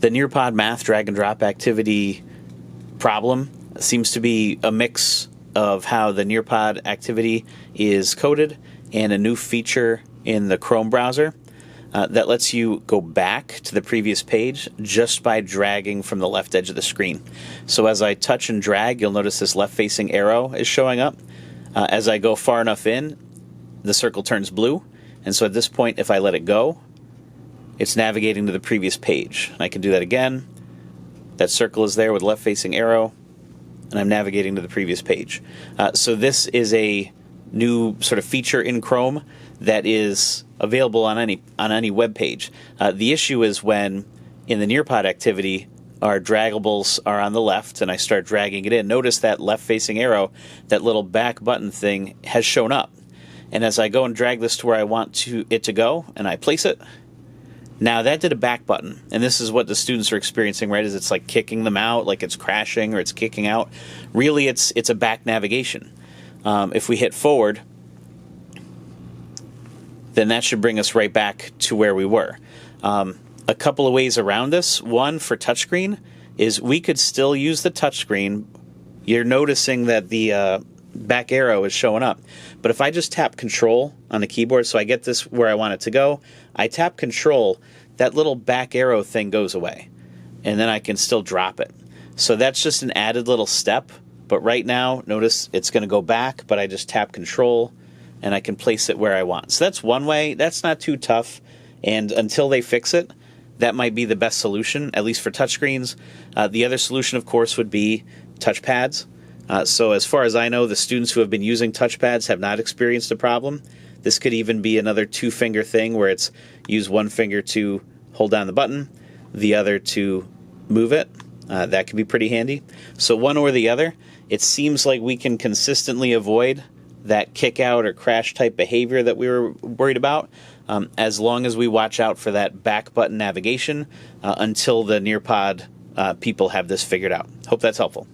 The Nearpod math drag and drop activity problem seems to be a mix of how the Nearpod activity is coded and a new feature in the Chrome browser that lets you go back to the previous page just by dragging from the left edge of the screen. So as I touch and drag, you'll notice this left-facing arrow is showing up. As I go far enough in, the circle turns blue. And so at this point, if I let it go, it's navigating to the previous page. I can do that again. That circle is there with left-facing arrow, and I'm navigating to the previous page. So this is a new sort of feature in Chrome that is available on any web page. The issue is when in the Nearpod activity, our draggables are on the left, and I start dragging it in. Notice that left-facing arrow, that little back button thing, has shown up. And as I go and drag this to where I want it to go, and I place it, now that did a back button. And this is what the students are experiencing, right? Is it's like kicking them out, like it's crashing or it's kicking out. Really, it's a back navigation. If we hit forward, then that should bring us right back to where we were. A couple of ways around this. One, for touchscreen, is we could still use the touchscreen. You're noticing that the back arrow is showing up. But if I just tap Control on the keyboard, so I get this where I want it to go, I tap Control, that little back arrow thing goes away. And then I can still drop it. So that's just an added little step. But right now, notice it's going to go back, but I just tap Control, and I can place it where I want. So that's one way. That's not too tough. And until they fix it, that might be the best solution, at least for touchscreens. The other solution, of course, would be touchpads. So as far as I know, the students who have been using touchpads have not experienced a problem. This could even be another two-finger thing where it's use one finger to hold down the button, the other to move it. That could be pretty handy. So one or the other. It seems like we can consistently avoid that kick out or crash type behavior that we were worried about, as long as we watch out for that back button navigation until the Nearpod people have this figured out. Hope that's helpful.